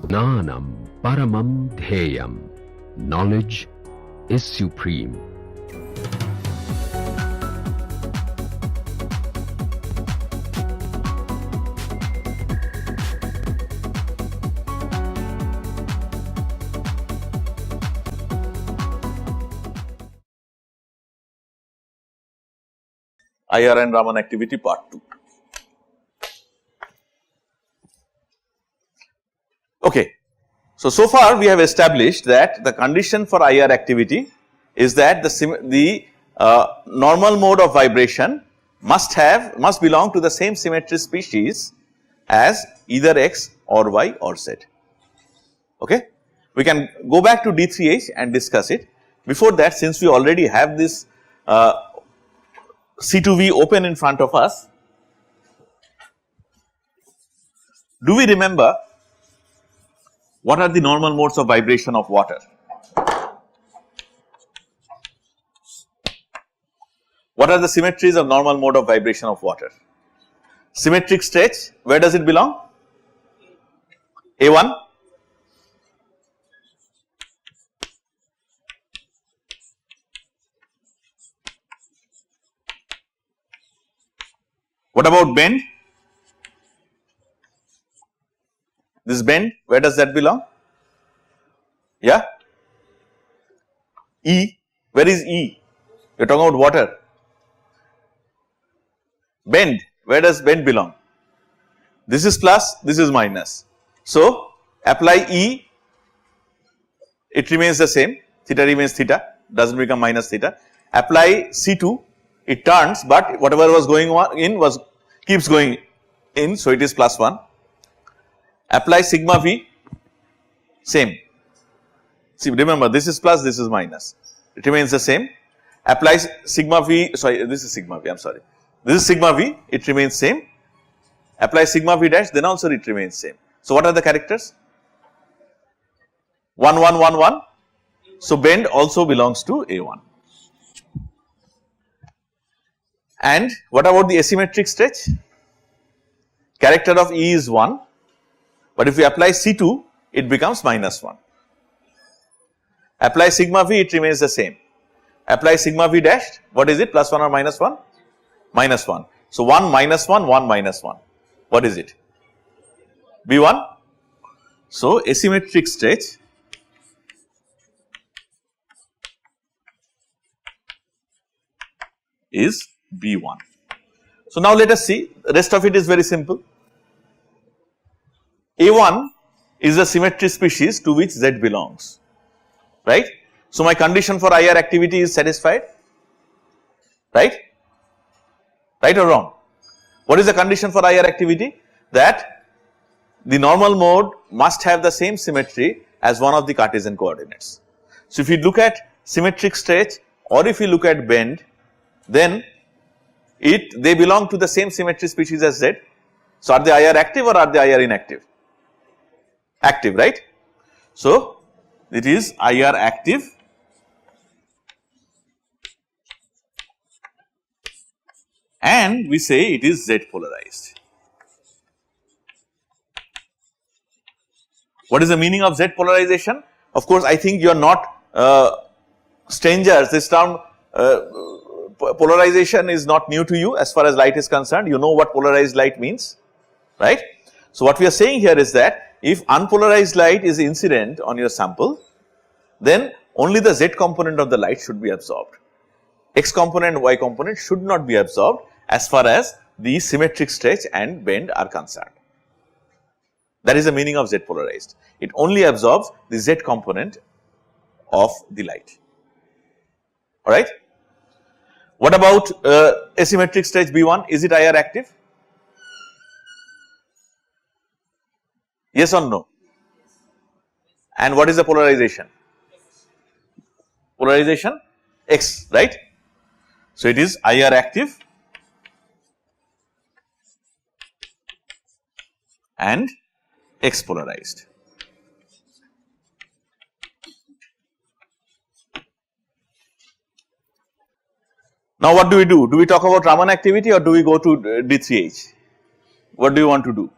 Gnanam paramam dheyam. Knowledge is supreme. IR and Raman activity part 2. Okay. So far we have established that the condition for IR activity is that the normal mode of vibration must belong to the same symmetry species as either X or Y or Z. Okay. We can go back to D3H and discuss it. Before that, since we already have this C2V open in front of us, do we remember what are the normal modes of vibration of water? What are the symmetries of normal mode of vibration of water? Symmetric stretch, where does it belong? A1. What about bend? This bend, where does that belong? Yeah? E, where is E? You are talking about water. Bend, where does bend belong? This is plus, this is minus. So, apply E, it remains the same, theta remains theta, does not become minus theta. Apply C2, it turns, but whatever was going on in keeps going in, so it is plus 1. Apply sigma V, same. See, remember, this is plus, this is minus, it remains the same. Apply sigma V, sorry, this is sigma V, I am sorry. This is sigma V, it remains same. Apply sigma V dash, then also it remains same. So, what are the characters? 1, 1, 1, 1. So, bend also belongs to A1. And what about the asymmetric stretch? Character of E is 1, but if we apply C2, it becomes minus 1. Apply sigma V, it remains the same. Apply sigma V dash, what is it, plus 1 or minus 1? Minus 1. So, 1 minus 1, 1 minus 1. What is it? B1. So, asymmetric stretch is B1. So, now let us see, the rest of it is very simple. A1 is the symmetry species to which Z belongs, right. So, my condition for IR activity is satisfied, right, right or wrong. What is the condition for IR activity? That the normal mode must have the same symmetry as one of the Cartesian coordinates. So, if you look at symmetric stretch or if you look at bend, then they belong to the same symmetry species as Z. So, are they IR active or are they IR inactive? Active, right. So, it is IR active and we say it is Z polarized. What is the meaning of Z polarization? Of course, I think you are not strangers. This term polarization is not new to you as far as light is concerned. You know what polarized light means, right. So, what we are saying here is that if unpolarized light is incident on your sample, then only the Z component of the light should be absorbed. X component, Y component should not be absorbed as far as the symmetric stretch and bend are concerned. That is the meaning of Z polarized. It only absorbs the Z component of the light, alright. What about asymmetric stretch B1, is it IR active? Yes or no? And what is the polarization? Polarization X, right. So, it is IR active and X polarized. Now, what do we do? Do we talk about Raman activity or do we go to D3H? What do you want to do?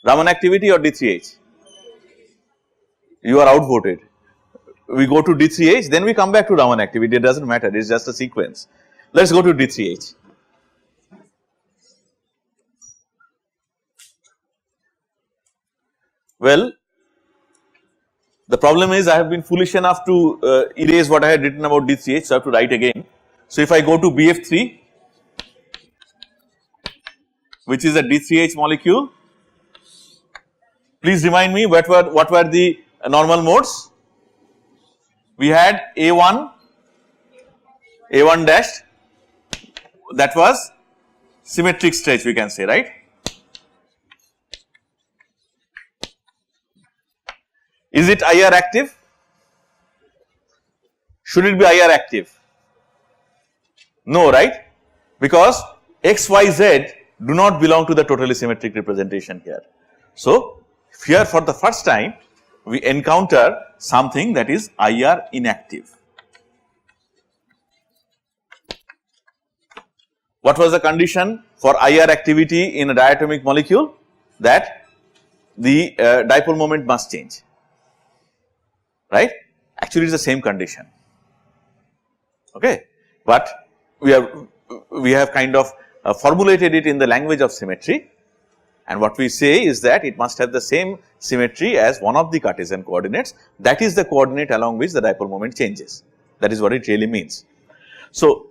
Raman activity or D3H? You are outvoted. We go to D3H, then we come back to Raman activity. It doesn't matter, it's just a sequence. Let's go to D3H. Well, the problem is I have been foolish enough to erase what I had written about D3H, so I have to write again. So if I go to BF3, which is a D3H molecule, please remind me what were the normal modes? We had A1 dash, that was symmetric stretch, we can say, right? Is it IR active? Should it be IR active? No, right? Because X, Y, Z do not belong to the totally symmetric representation here. So, here for the first time we encounter something that is IR inactive. What was the condition for IR activity in a diatomic molecule? That the dipole moment must change, right? Actually, it is the same condition, okay, but we have kind of formulated it in the language of symmetry, and what we say is that it must have the same symmetry as one of the Cartesian coordinates, that is the coordinate along which the dipole moment changes. That is what it really means. So,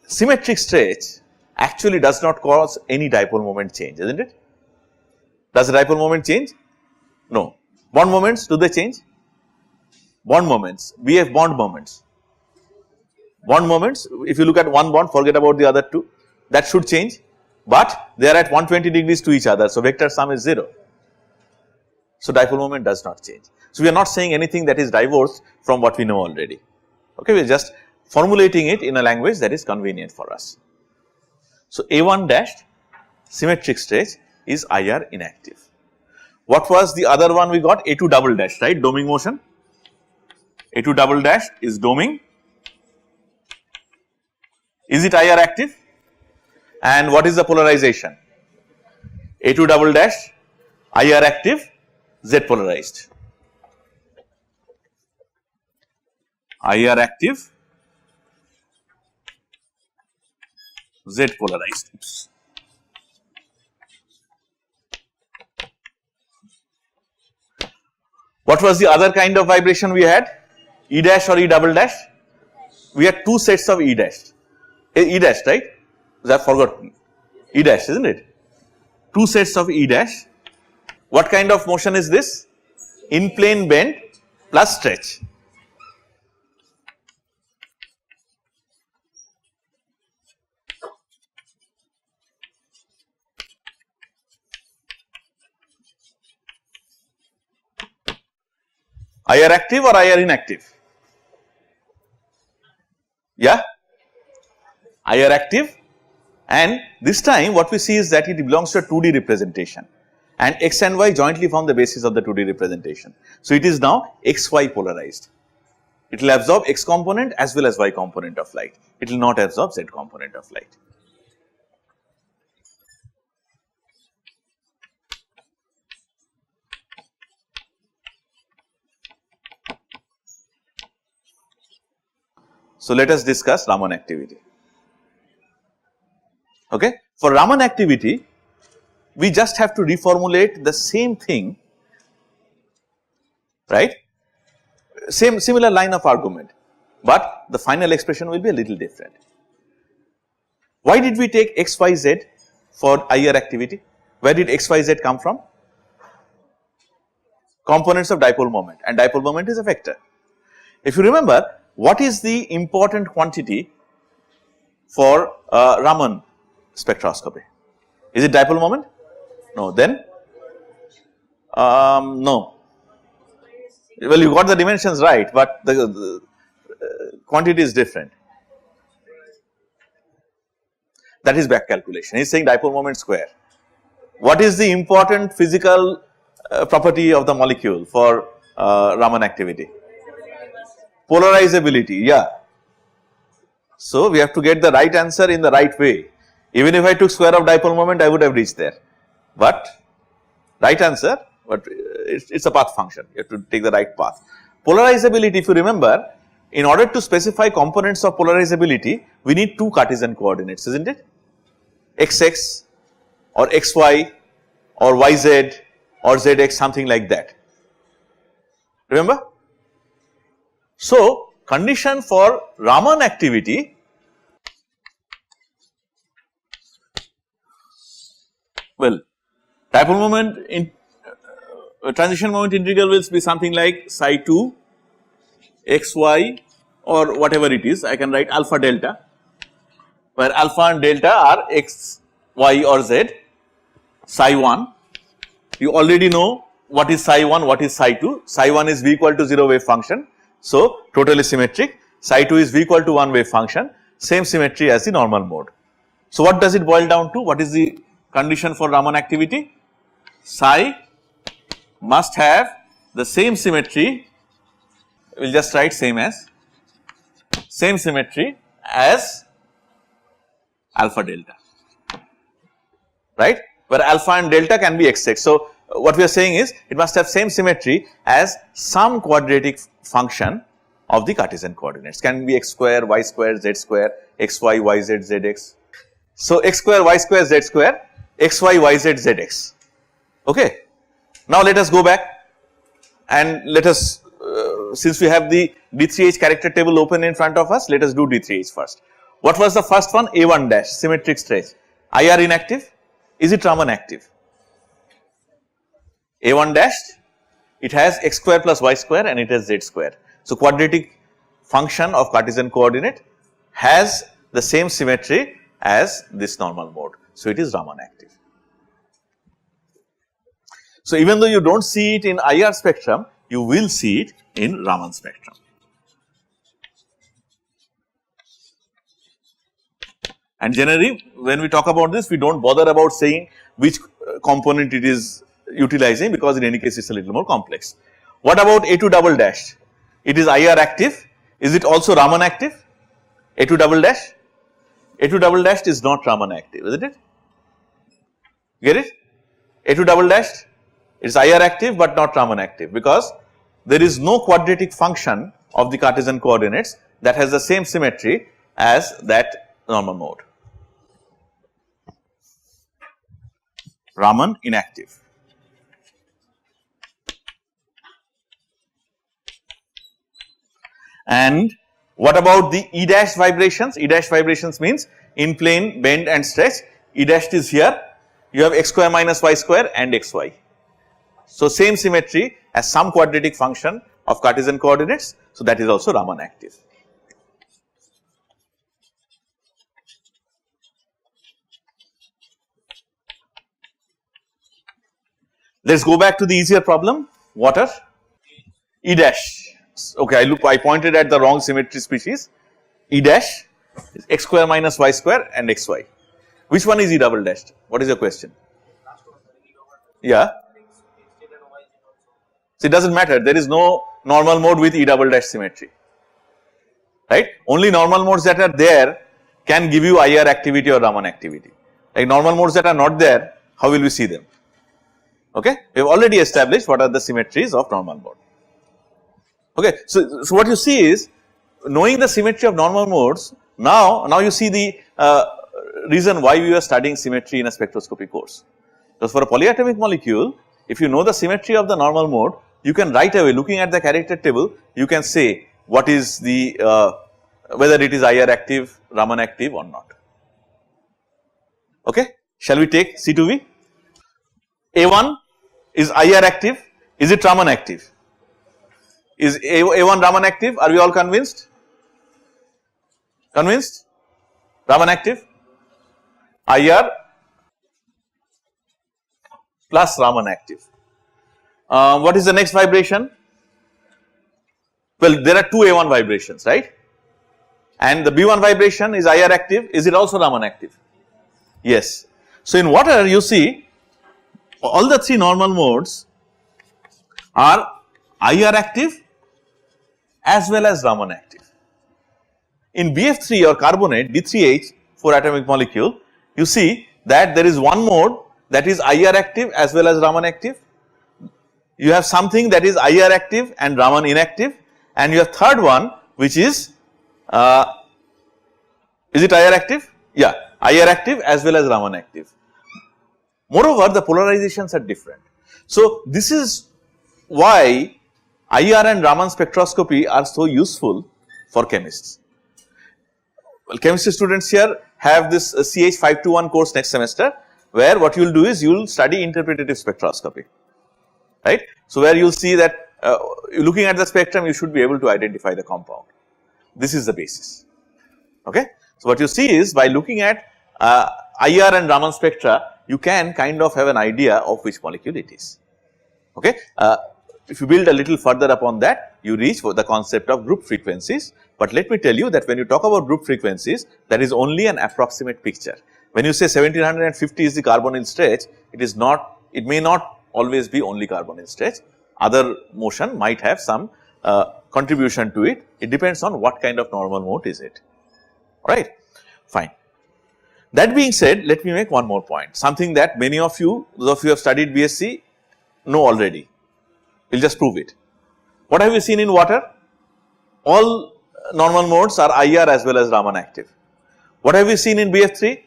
symmetric stretch actually does not cause any dipole moment change, isn't it? Does the dipole moment change? No. Bond moments, do they change? Bond moments, BF bond moments. Bond moments, if you look at one bond, forget about the other two, that should change, but they are at 120 degrees to each other, so vector sum is 0. So, dipole moment does not change. So, we are not saying anything that is divorced from what we know already, okay, we are just formulating it in a language that is convenient for us. So, A1 dash symmetric stretch is IR inactive. What was the other one we got? A2 double dash, right, doming motion. A2 double dash is doming. Is it IR active? And what is the polarization? A2 double dash, IR active, Z polarized. IR active, Z polarized. Oops. What was the other kind of vibration we had? E dash or E double dash? We had two sets of E dash. E dash, right? I forgot. E dash, isn't it? Two sets of E dash. What kind of motion is this? In plane bend plus stretch. IR active or IR inactive? Yeah, IR active, and this time what we see is that it belongs to a 2D representation, and X and Y jointly form the basis of the 2D representation. So, it is now XY polarized. It will absorb X component as well as Y component of light. It will not absorb Z component of light. So, let us discuss Raman activity. Okay. For Raman activity, we just have to reformulate the same thing, right, similar line of argument, but the final expression will be a little different. Why did we take X, Y, Z for IR activity? Where did X, Y, Z come from? Components of dipole moment, and dipole moment is a vector. If you remember, what is the important quantity for Raman spectroscopy? Is it dipole moment? No. Then no. Well, you got the dimensions right, but the quantity is different. That is back calculation. He is saying dipole moment square. What is the important physical property of the molecule for Raman activity? Polarizability, yeah. So, we have to get the right answer in the right way. Even if I took square of dipole moment, I would have reached there, but right answer, but it's a path function. You have to take the right path. Polarizability, if you remember, in order to specify components of polarizability, we need two Cartesian coordinates, isn't it? Xx or xy or yz or zx, something like that. Remember? So, condition for Raman activity dipole moment in transition moment integral will be something like psi 2 xy or whatever it is. I can write alpha delta, where alpha and delta are x, y or z. Psi 1, you already know what is psi 1, what is psi 2. Psi 1 is v equal to 0 wave function, so totally symmetric. Psi 2 is v equal to 1 wave function, same symmetry as the normal mode. So, what does it boil down to? What is the condition for Raman activity? Psi must have the same symmetry, we will just write same symmetry as alpha delta, right, where alpha and delta can be xx. So, what we are saying is it must have same symmetry as some quadratic function of the Cartesian coordinates, can be x square, y square, z square, xy, yz, zx. So, x square, y square, z square, xy, yz, zx. Okay. Now, let us go back and let us since we have the D3H character table open in front of us, let us do D3H first. What was the first one? A1 dash, symmetric stretch. IR inactive, is it Raman active? A1 dash, it has x square plus y square and it has z square. So, quadratic function of Cartesian coordinate has the same symmetry as this normal mode. So, it is Raman active. So, even though you do not see it in IR spectrum, you will see it in Raman spectrum. And generally, when we talk about this, we do not bother about saying which component it is utilizing, because in any case it is a little more complex. What about A2 double dash? It is IR active. Is it also Raman active? A2 double dash? A2 double dash is not Raman active, isn't it? Get it? A2 double dash, it is IR active but not Raman active, because there is no quadratic function of the Cartesian coordinates that has the same symmetry as that normal mode. Raman inactive. And what about the E dash vibrations? E dash vibrations means in plane, bend and stretch. E dash is here, you have x square minus y square and xy. So, same symmetry as some quadratic function of Cartesian coordinates. So, that is also Raman active. Let us go back to the easier problem, water. E dash, okay, I pointed at the wrong symmetry species. E dash is x square minus y square and xy. Which one is E double dash? What is your question? Yeah. So, it does not matter, there is no normal mode with E double dash symmetry, right. Only normal modes that are there can give you IR activity or Raman activity. Like normal modes that are not there, how will we see them? Okay. We have already established what are the symmetries of normal mode. Okay. So, what you see is, knowing the symmetry of normal modes, now you see the reason why we were studying symmetry in a spectroscopy course. Because for a polyatomic molecule, if you know the symmetry of the normal mode, you can right away, looking at the character table, you can say what is the whether it is IR active, Raman active or not. Okay. Shall we take C2V? A1 is IR active, is it Raman active? Is A1 Raman active? Are we all convinced? Convinced? Raman active? IR plus Raman active. What is the next vibration? Well, there are two A1 vibrations, right? And the B1 vibration is IR active. Is it also Raman active? Yes. So, in water you see all the three normal modes are IR active as well as Raman active. In BF3 or carbonate D3H 4 atomic molecule, you see that there is one mode that is IR active as well as Raman active. You have something that is IR active and Raman inactive, and you have third one which is it IR active? Yeah, IR active as well as Raman active. Moreover, the polarizations are different. So, this is why IR and Raman spectroscopy are so useful for chemists. Well, chemistry students here have this CH521 course next semester, where what you will do is you will study interpretative spectroscopy, right. So, where you will see that looking at the spectrum you should be able to identify the compound. This is the basis, okay. So, what you see is by looking at IR and Raman spectra, you can kind of have an idea of which molecule it is, okay. If you build a little further upon that, you reach for the concept of group frequencies. But let me tell you that when you talk about group frequencies, that is only an approximate picture. When you say 1750 is the carbonyl stretch, it is not, it may not always be only carbonyl stretch. Other motion might have some contribution to it. It depends on what kind of normal mode is it, alright, fine. That being said, let me make one more point, something that many of you, those of you who have studied BSc know already. We will just prove it. What have you seen in water? All normal modes are IR as well as Raman active. What have you seen in BF3?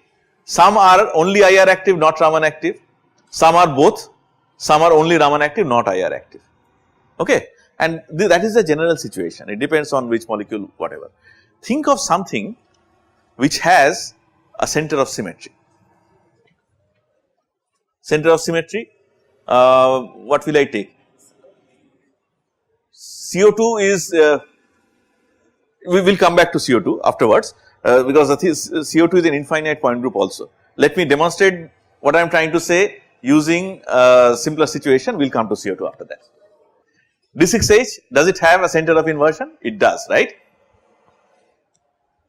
Some are only IR active, not Raman active. Some are both. Some are only Raman active, not IR active. Okay. And that is the general situation. It depends on which molecule, whatever. Think of something which has a center of symmetry. Center of symmetry, what will I take? CO2 is, we will come back to CO2 afterwards, because CO2 is an infinite point group also. Let me demonstrate what I am trying to say using a simpler situation. We will come to CO2 after that. D6H, does it have a center of inversion? It does, right?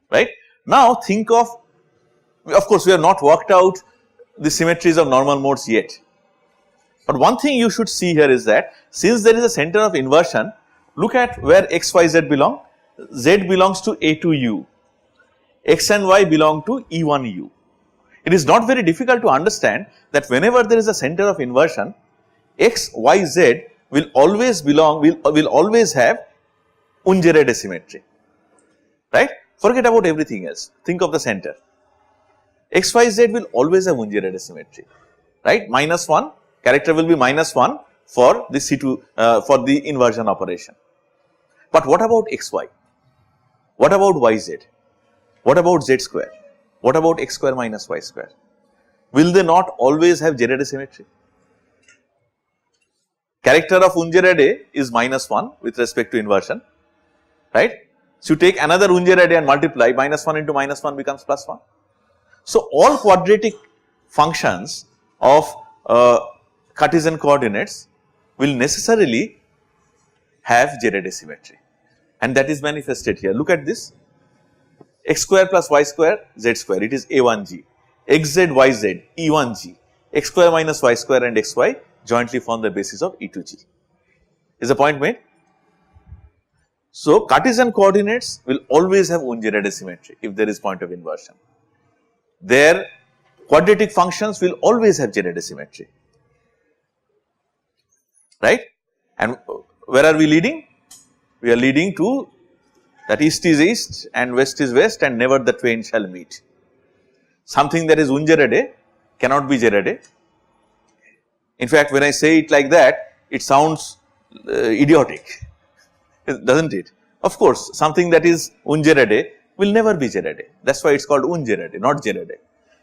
Right. Now think of course, we have not worked out the symmetries of normal modes yet. But one thing you should see here is that since there is a center of inversion, look at where x, y, z belong. Z belongs to A2U, x and y belong to E1U. It is not very difficult to understand that whenever there is a center of inversion, x, y, z will always belong, will always have Ungerede symmetry, right. Forget about everything else, think of the center. X, y, z will always have Ungerede symmetry, right. -1, character will be -1 for the C2, for the inversion operation. But what about xy? What about yz? What about z square? What about x square minus y square? Will they not always have Gerede symmetry? Character of Ungerede is -1 with respect to inversion, right. So, you take another Ungerede and multiply, -1 into -1 becomes +1. So, all quadratic functions of Cartesian coordinates will necessarily have Gerede symmetry, and that is manifested here. Look at this, x square plus y square z square, it is A1g, xz yz E1g, x square minus y square and xy jointly form the basis of E2g. Is the point made? So, Cartesian coordinates will always have Ungerede symmetry if there is point of inversion. Their quadratic functions will always have Gerede symmetry, right. And where are we leading? We are leading to that east is east and west is west and never the twain shall meet. Something that is Ungerede cannot be Gerede. In fact, when I say it like that, it sounds idiotic, does not it? Of course, something that is Ungerede will never be Gerede. That is why it is called Ungerede, not Gerede.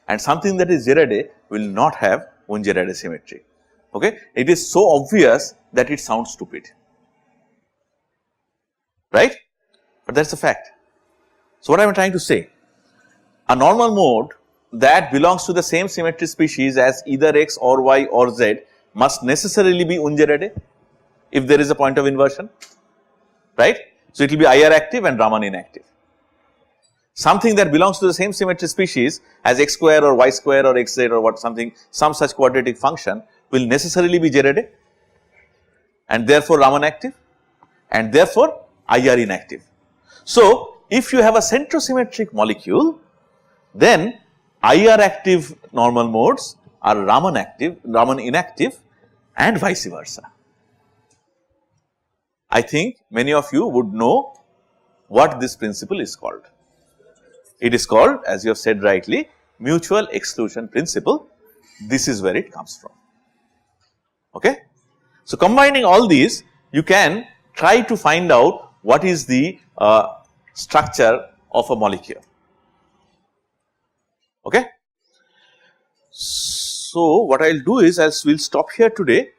And something that is Gerede will not have Ungerede symmetry. Okay? It is so obvious that it sounds stupid, right? But that is a fact. So, what I am trying to say, a normal mode that belongs to the same symmetry species as either x or y or z must necessarily be Ungerede if there is a point of inversion, right. So, it will be IR active and Raman inactive. Something that belongs to the same symmetry species as x square or y square or xz or what something, some such quadratic function will necessarily be Gerede and therefore Raman active and therefore IR inactive. So, if you have a centrosymmetric molecule, then IR active normal modes are Raman active, Raman inactive, and vice versa. I think many of you would know what this principle is called. It is called, as you have said rightly, mutual exclusion principle. This is where it comes from. Okay? So, combining all these, you can try to find out what is the structure of a molecule. Okay? So, what I will do is, we'll stop here today.